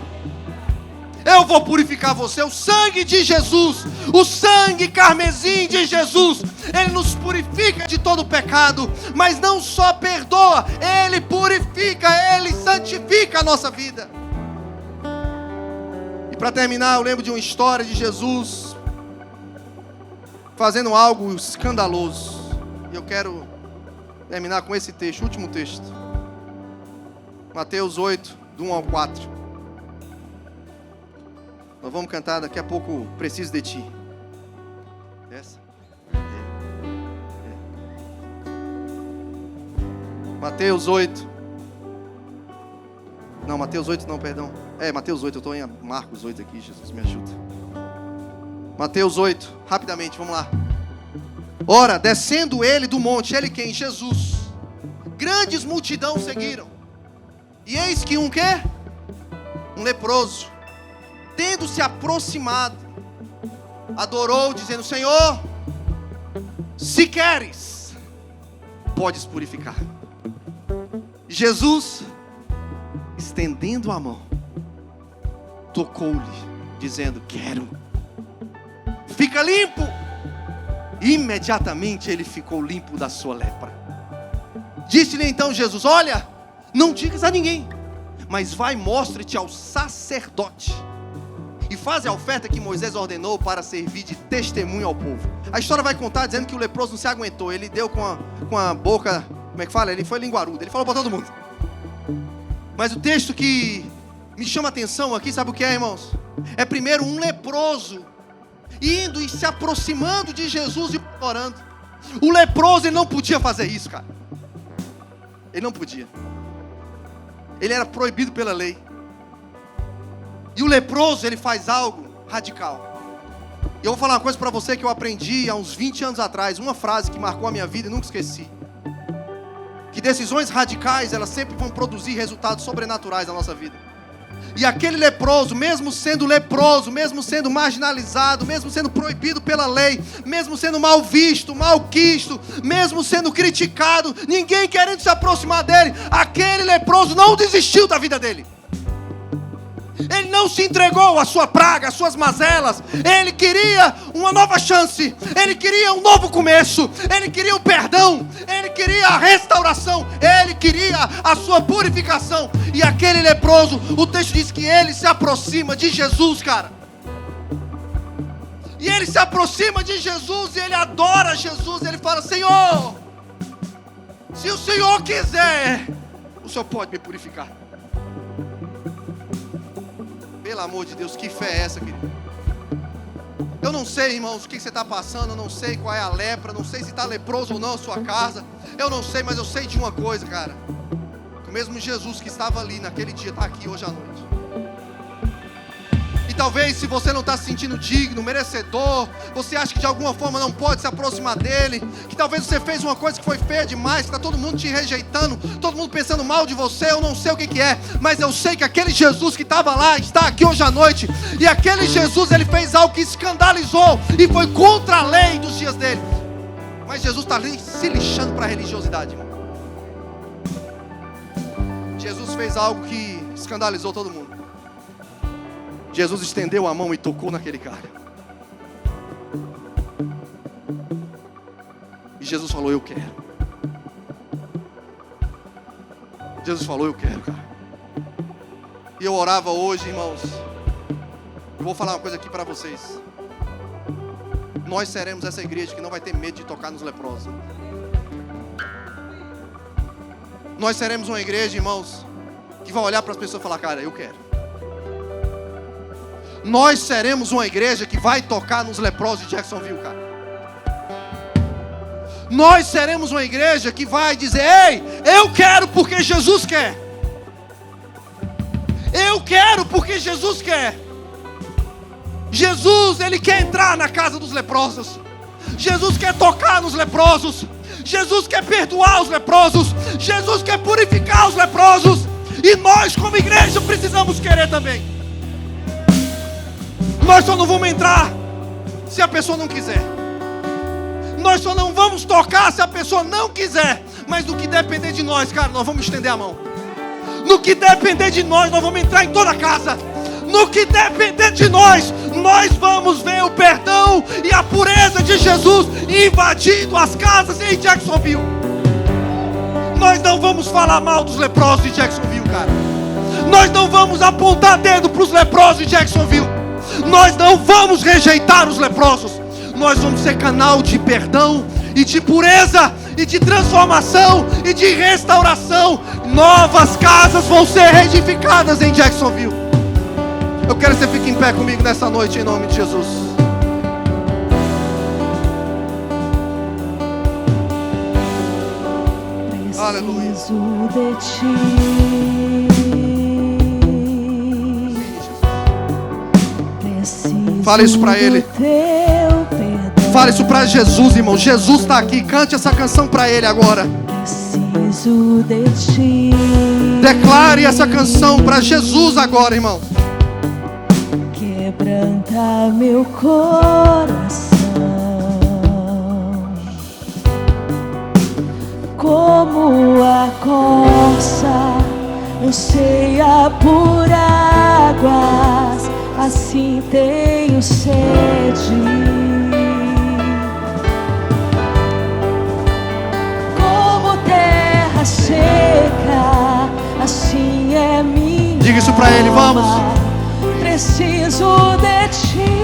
Eu vou purificar você. O sangue de Jesus, o sangue carmesim de Jesus, ele nos purifica de todo pecado, mas não só perdoa, ele purifica, ele santifica a nossa vida. Para terminar, eu lembro de uma história de Jesus fazendo algo escandaloso. E eu quero terminar com esse texto, último texto. Mateus 8, do 1 ao 4. Nós vamos cantar daqui a pouco, Preciso de Ti. Essa? Mateus 8. Não, Mateus 8 não, perdão. Mateus 8, eu estou em Marcos 8 aqui, Jesus me ajuda. Mateus 8, rapidamente, vamos lá. Ora, descendo ele do monte, ele quem? Jesus. Grandes multidões seguiram. E eis que um quê? Um leproso, tendo se aproximado, adorou, dizendo, Senhor, se queres, podes purificar. Jesus estendendo a mão, tocou-lhe, dizendo: quero, fica limpo. Imediatamente ele ficou limpo da sua lepra. Disse-lhe então Jesus: olha, não digas a ninguém, mas vai, mostre-te ao sacerdote e faz a oferta que Moisés ordenou para servir de testemunho ao povo. A história vai contar dizendo que o leproso não se aguentou. Ele deu com a boca, como é que fala? Ele foi linguarudo, ele falou para todo mundo. Mas o texto que me chama a atenção aqui, sabe o que é, irmãos? É primeiro um leproso indo e se aproximando de Jesus e orando. O leproso, ele não podia fazer isso, cara. Ele não podia. Ele era proibido pela lei. E o leproso, ele faz algo radical. E eu vou falar uma coisa para você que eu aprendi há uns 20 anos atrás. Uma frase que marcou a minha vida e nunca esqueci. Que decisões radicais, elas sempre vão produzir resultados sobrenaturais na nossa vida. E aquele leproso, mesmo sendo leproso, mesmo sendo marginalizado, mesmo sendo proibido pela lei, mesmo sendo mal visto, malquisto, mesmo sendo criticado, ninguém querendo se aproximar dele, aquele leproso não desistiu da vida dele. Ele não se entregou à sua praga, às suas mazelas. Ele queria uma nova chance. Ele queria um novo começo. Ele queria o perdão. Ele queria a restauração. Ele queria a sua purificação. E aquele leproso, o texto diz que ele se aproxima de Jesus, cara. E ele se aproxima de Jesus e ele adora Jesus. Ele fala: Senhor, se o Senhor quiser, o Senhor pode me purificar. Pelo amor de Deus, que fé é essa, querido? Eu não sei, irmãos, o que você está passando. Eu não sei qual é a lepra. Não sei se está leproso ou não a sua casa. Eu não sei, mas eu sei de uma coisa, cara. Que o mesmo Jesus que estava ali naquele dia está aqui hoje à noite. E talvez, se você não está se sentindo digno, merecedor, você acha que de alguma forma não pode se aproximar dele, que talvez você fez uma coisa que foi feia demais, que está todo mundo te rejeitando, todo mundo pensando mal de você, eu não sei o que é, mas eu sei que aquele Jesus que estava lá, está aqui hoje à noite, e aquele Jesus, ele fez algo que escandalizou, e foi contra a lei dos dias dele. Mas Jesus está ali se lixando para a religiosidade, irmão. Jesus fez algo que escandalizou todo mundo. Jesus estendeu a mão e tocou naquele cara. E Jesus falou: eu quero. Jesus falou: eu quero, cara. E eu orava hoje, irmãos. Eu vou falar uma coisa aqui para vocês. Nós seremos essa igreja que não vai ter medo de tocar nos leprosos. Nós seremos uma igreja, irmãos, que vai olhar para as pessoas e falar: cara, eu quero. Nós seremos uma igreja que vai tocar nos leprosos de Jacksonville, cara. Nós seremos uma igreja que vai dizer: ei, eu quero porque Jesus quer. Eu quero porque Jesus quer. Jesus, ele quer entrar na casa dos leprosos. Jesus quer tocar nos leprosos. Jesus quer perdoar os leprosos. Jesus quer purificar os leprosos. E nós, como igreja, precisamos querer também. Nós só não vamos entrar se a pessoa não quiser. Nós só não vamos tocar se a pessoa não quiser. Mas no que depender de nós, cara, nós vamos estender a mão. No que depender de nós, nós vamos entrar em toda a casa. No que depender de nós, nós vamos ver o perdão e a pureza de Jesus invadindo as casas em Jacksonville. Nós não vamos falar mal dos leprosos de Jacksonville, cara. Nós não vamos apontar dedo para os leprosos de Jacksonville. Nós não vamos rejeitar os leprosos. Nós vamos ser canal de perdão e de pureza e de transformação e de restauração. Novas casas vão ser reedificadas em Jacksonville. Eu quero que você fique em pé comigo nessa noite em nome de Jesus. Aleluia. Fale isso para Ele. Fale isso para Jesus, irmão. Jesus está aqui. Cante essa canção para Ele agora. Preciso de ti. Declare essa canção para Jesus agora, irmão. Quebranta meu coração como a corça anseia por águas, assim tenho sede. Como terra seca, assim é minha. Diga isso pra ele, vamos. Preciso de ti.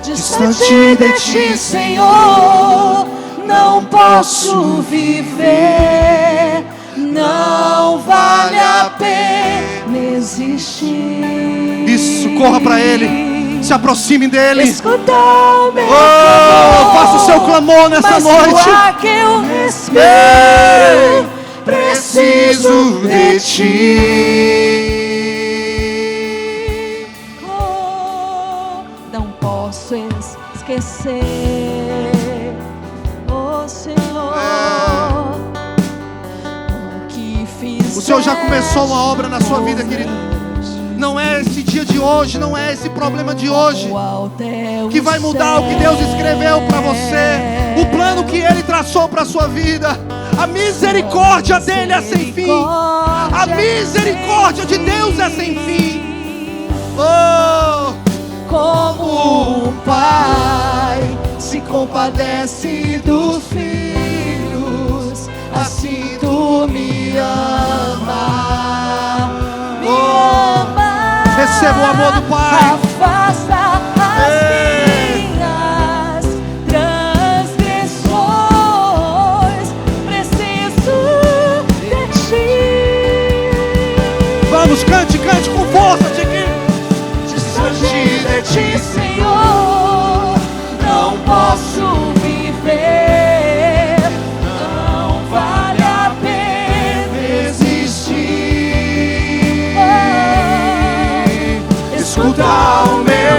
Distante de ti, Senhor, não posso viver. Não vale a pena existir. Isso, corra pra ele, se aproxime dele. Escuta o meu clamor, faça o seu clamor nessa noite. Que eu respiro, preciso de ti. Não posso esquecer, oh Senhor, o que fiz. O Senhor já começou uma obra na sua vida, querido. Não é esse dia de hoje, não é esse problema de hoje que vai mudar o que Deus escreveu para você, o plano que Ele traçou para a sua vida. A misericórdia dele é sem fim. A misericórdia de Deus é sem fim. Oh, como um pai se compadece dos filhos, assim tu me ama, me ama. Receba o amor do Pai. Afasta as minhas transgressões. Preciso de ti. Vamos, cante com força, Tiquinho. Distante de ti, Senhor, não posso viver. Não vale a pena existir. Escuta o meu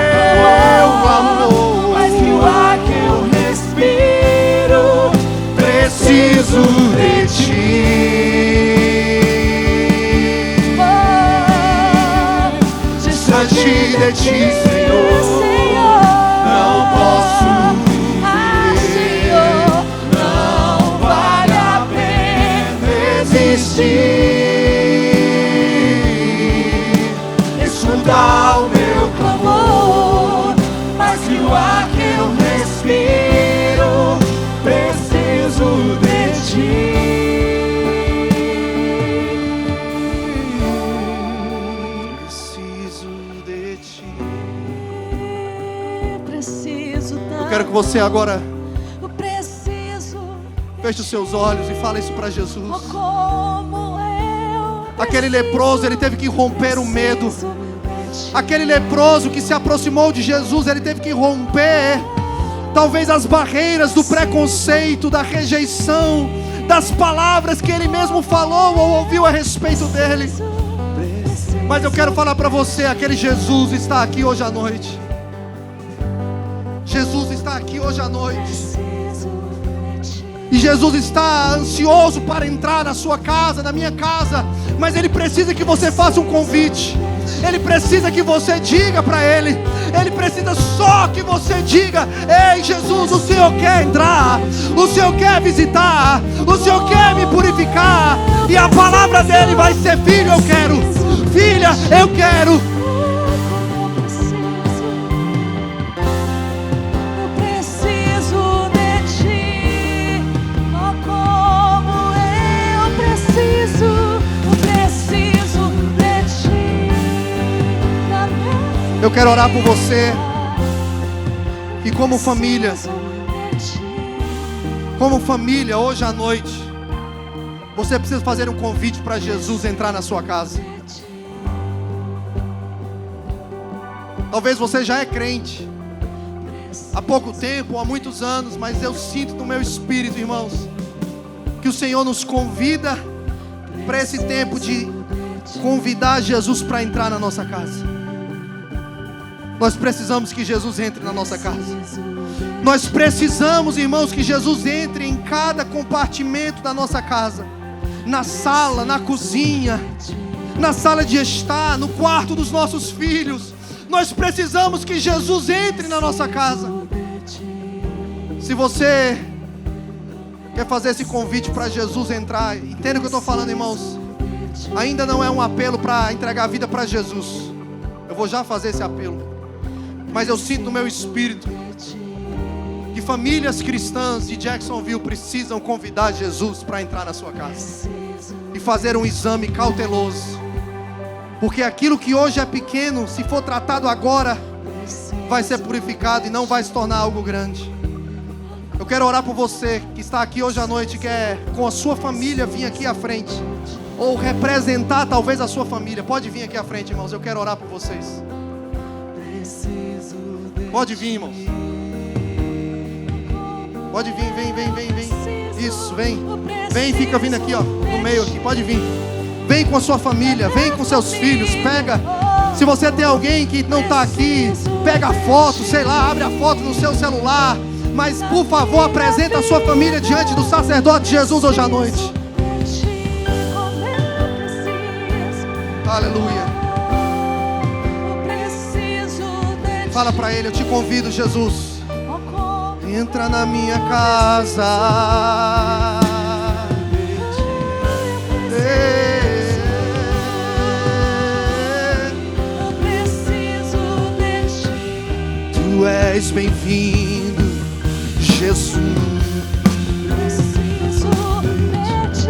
amor, mais que o ar que eu respiro, preciso de ti. Distante de ti, Senhor, não posso viver. Não vale a pena existir. Escuta o meu clamor, mais que o ar que eu respiro, preciso de ti. Preciso tanto. Eu quero que você agora Eu preciso. feche os seus olhos e fale isso para Jesus. Oh, como eu Aquele leproso, ele teve que romper o medo. preciso de ti. Aquele leproso que se aproximou de Jesus, ele teve que romper talvez as barreiras do preconceito, da rejeição, das palavras que ele mesmo falou ou ouviu a respeito dele. Mas eu quero falar para você, aquele Jesus está aqui hoje à noite. Jesus está aqui hoje à noite. E Jesus está ansioso para entrar na sua casa, na minha casa. Mas Ele precisa que você faça um convite. Ele precisa que você diga para Ele. Ele precisa só que você diga: ei Jesus, o Senhor quer entrar. O Senhor quer visitar. O Senhor quer me purificar. E a palavra dele vai ser: filho, eu quero. Filha, eu quero. Eu quero orar por você. E como família, hoje à noite, você precisa fazer um convite para Jesus entrar na sua casa. Talvez você já é crente há pouco tempo, há muitos anos, mas eu sinto no meu espírito, irmãos, que o Senhor nos convida para esse tempo de convidar Jesus para entrar na nossa casa. Nós precisamos que Jesus entre na nossa casa. Nós precisamos, irmãos, que Jesus entre em cada compartimento da nossa casa. Na sala, na cozinha, na sala de estar, no quarto dos nossos filhos. Nós precisamos que Jesus entre na nossa casa. Se você Quer fazer esse convite para Jesus entrar? Entenda o que eu estou falando, irmãos. Ainda não é um apelo para entregar a vida para Jesus. Eu vou já fazer esse apelo. Mas eu sinto no meu espírito que famílias cristãs de Jacksonville precisam convidar Jesus para entrar na sua casa e fazer um exame cauteloso, porque aquilo que hoje é pequeno, se for tratado agora, vai ser purificado e não vai se tornar algo grande. Eu quero orar por você que está aqui hoje à noite, quer com a sua família vir aqui à frente, ou representar talvez a sua família. Pode vir aqui à frente, irmãos, eu quero orar por vocês. Pode vir, irmãos. Pode vir, vem. Isso, vem. Vem, fica vindo aqui, ó, no meio aqui, pode vir. Vem com a sua família, vem com seus filhos, pega. Se você tem alguém que não está aqui, pega a foto, sei lá, abre a foto no seu celular. Mas, por favor, apresenta a sua família diante do sacerdote Jesus hoje à noite. Aleluia. Fala para ele, eu te convido, Jesus. Entra na minha casa. Tu és bem-vindo, Jesus. Preciso de ti.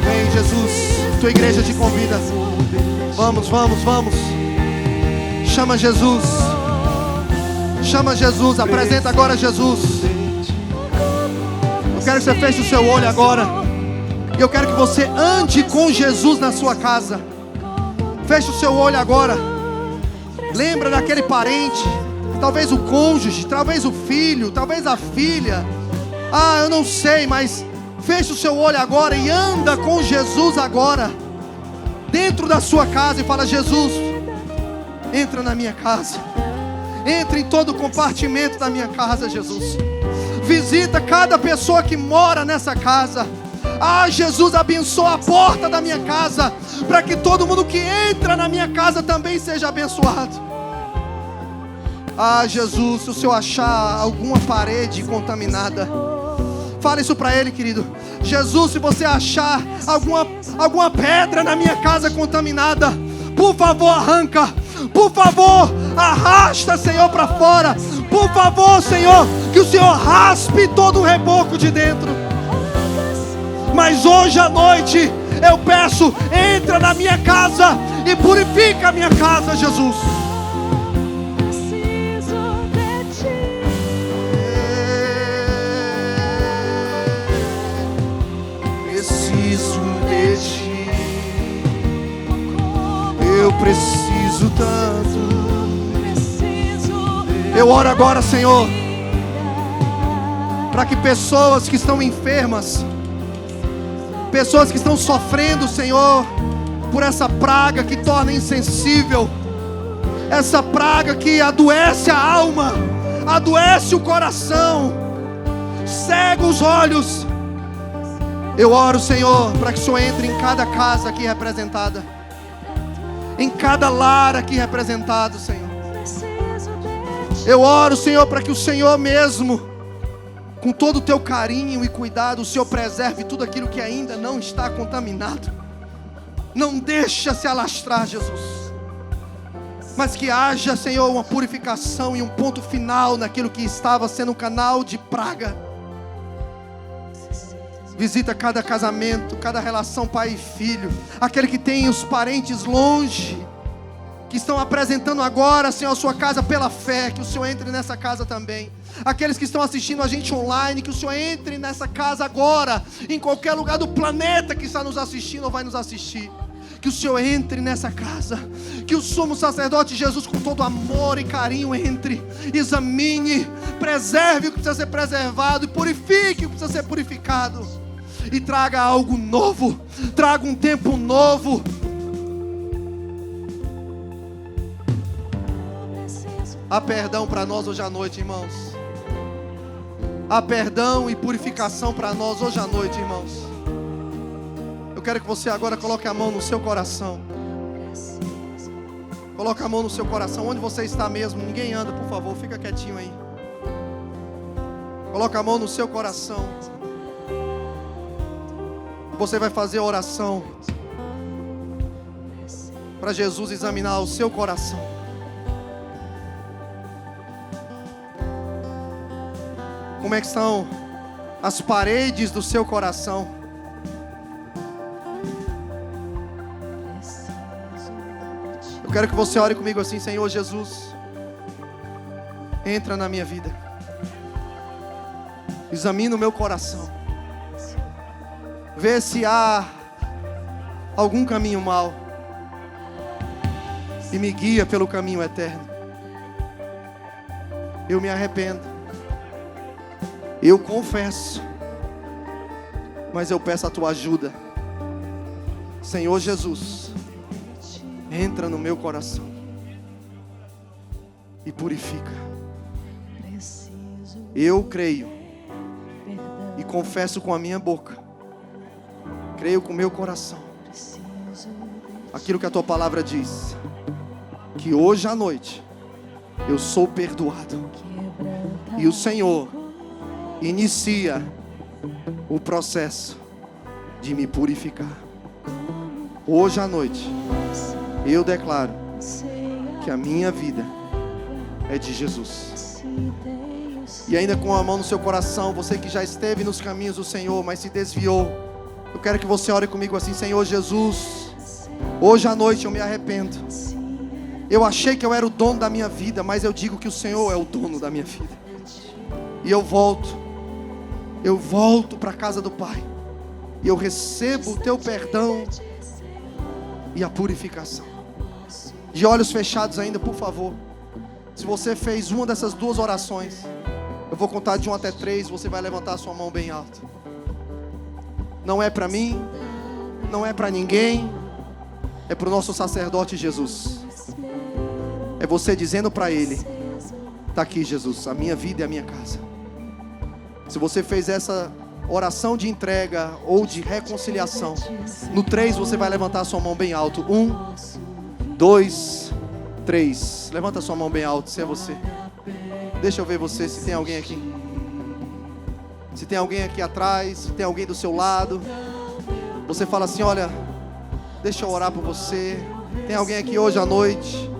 Vem, Jesus, tua igreja te convida. Vamos. Chama Jesus. Chama Jesus, apresenta agora Jesus. Eu quero que você feche o seu olho agora. E eu quero que você ande com Jesus na sua casa. Feche o seu olho agora. Lembra daquele parente, talvez o cônjuge, talvez o filho, talvez a filha. Eu não sei, mas feche o seu olho agora e anda com Jesus agora, dentro da sua casa, e fala: Jesus, entra na minha casa. Entra em todo o compartimento da minha casa, Jesus. Visita cada pessoa que mora nessa casa. Jesus, abençoa a porta da minha casa, para que todo mundo que entra na minha casa também seja abençoado. Jesus, se o Senhor achar alguma parede contaminada, fala isso para ele, querido. Jesus, se você achar alguma pedra na minha casa contaminada, por favor, arranca. Por favor, arrasta, Senhor, para fora. Por favor, Senhor, que o Senhor raspe todo o reboco de dentro. Mas hoje à noite eu peço, entra na minha casa e purifica a minha casa, Jesus. Preciso de ti. Preciso de ti. Eu preciso tanto. Eu oro agora, Senhor, para que pessoas que estão enfermas, pessoas que estão sofrendo, Senhor, por essa praga que torna insensível, essa praga que adoece a alma, adoece o coração, cega os olhos. Eu oro, Senhor, para que o Senhor entre em cada casa aqui representada, em cada lar aqui representado, Senhor. Eu oro, Senhor, para que o Senhor mesmo, com todo o teu carinho e cuidado, o Senhor preserve tudo aquilo que ainda não está contaminado. Não deixa se alastrar, Jesus. Mas que haja, Senhor, uma purificação e um ponto final naquilo que estava sendo um canal de praga. Visita cada casamento, cada relação pai e filho, aquele que tem os parentes longe, que estão apresentando agora, Senhor, a sua casa pela fé, que o Senhor entre nessa casa também. Aqueles que estão assistindo a gente online, que o Senhor entre nessa casa agora, em qualquer lugar do planeta que está nos assistindo ou vai nos assistir. Que o Senhor entre nessa casa, que o sumo sacerdote Jesus, com todo amor e carinho, entre, examine, preserve o que precisa ser preservado e purifique o que precisa ser purificado, e traga algo novo, traga um tempo novo. Há perdão para nós hoje à noite, irmãos. Há perdão e purificação para nós hoje à noite, irmãos. Eu quero que você agora coloque a mão no seu coração. Coloque a mão no seu coração, onde você está mesmo. Ninguém anda, por favor, fica quietinho aí. Coloca a mão no seu coração. Você vai fazer a oração para Jesus examinar o seu coração. Como é que estão as paredes do seu coração? Eu quero que você ore comigo assim: Senhor Jesus, entra na minha vida, examina o meu coração, vê se há algum caminho mau e me guia pelo caminho eterno. Eu me arrependo, eu confesso, mas eu peço a tua ajuda. Senhor Jesus, entra no meu coração e purifica. Eu creio e confesso com a minha boca, creio com o meu coração aquilo que a tua palavra diz, que hoje à noite eu sou perdoado e o Senhor inicia o processo de me purificar. Hoje à noite eu declaro que a minha vida é de Jesus. E ainda com a mão no seu coração, você que já esteve nos caminhos do Senhor, mas se desviou, eu quero que você ore comigo assim: Senhor Jesus, hoje à noite eu me arrependo. Eu achei que eu era o dono da minha vida, mas eu digo que o Senhor é o dono da minha vida. E eu volto para a casa do Pai, e eu recebo o teu perdão e a purificação. De olhos fechados ainda, por favor. Se você fez uma dessas duas orações, eu vou contar de 1 até 3, você vai levantar a sua mão bem alto. Não é para mim, não é para ninguém, é para o nosso sacerdote Jesus. É você dizendo para Ele: está aqui, Jesus, a minha vida e a minha casa. Se você fez essa oração de entrega ou de reconciliação, no 3 você vai levantar a sua mão bem alto. 1, 2, 3. Levanta a sua mão bem alto, se é você. Deixa eu ver você, se tem alguém aqui. Se tem alguém aqui atrás, se tem alguém do seu lado. Você fala assim: olha, deixa eu orar por você. Tem alguém aqui hoje à noite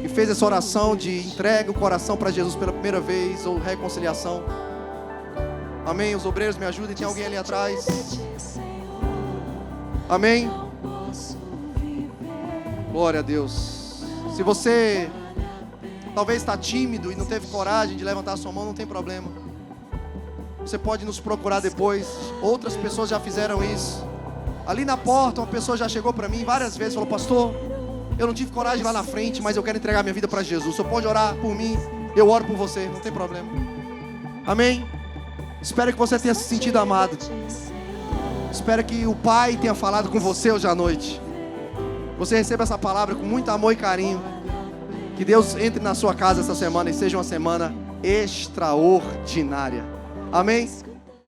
que fez essa oração de entrega o coração para Jesus pela primeira vez, ou reconciliação? Amém? Os obreiros me ajudem. Tem alguém ali atrás? Amém? Glória a Deus. Se você talvez está tímido e não teve coragem de levantar a sua mão, não tem problema. Você pode nos procurar depois. Outras pessoas já fizeram isso. Ali na porta, uma pessoa já chegou para mim várias vezes e falou: pastor, eu não tive coragem lá na frente, mas eu quero entregar minha vida para Jesus. Você pode orar por mim, eu oro por você, não tem problema. Amém? Espero que você tenha se sentido amado. Espero que o Pai tenha falado com você hoje à noite. Você receba essa palavra com muito amor e carinho. Que Deus entre na sua casa essa semana e seja uma semana extraordinária. Amém?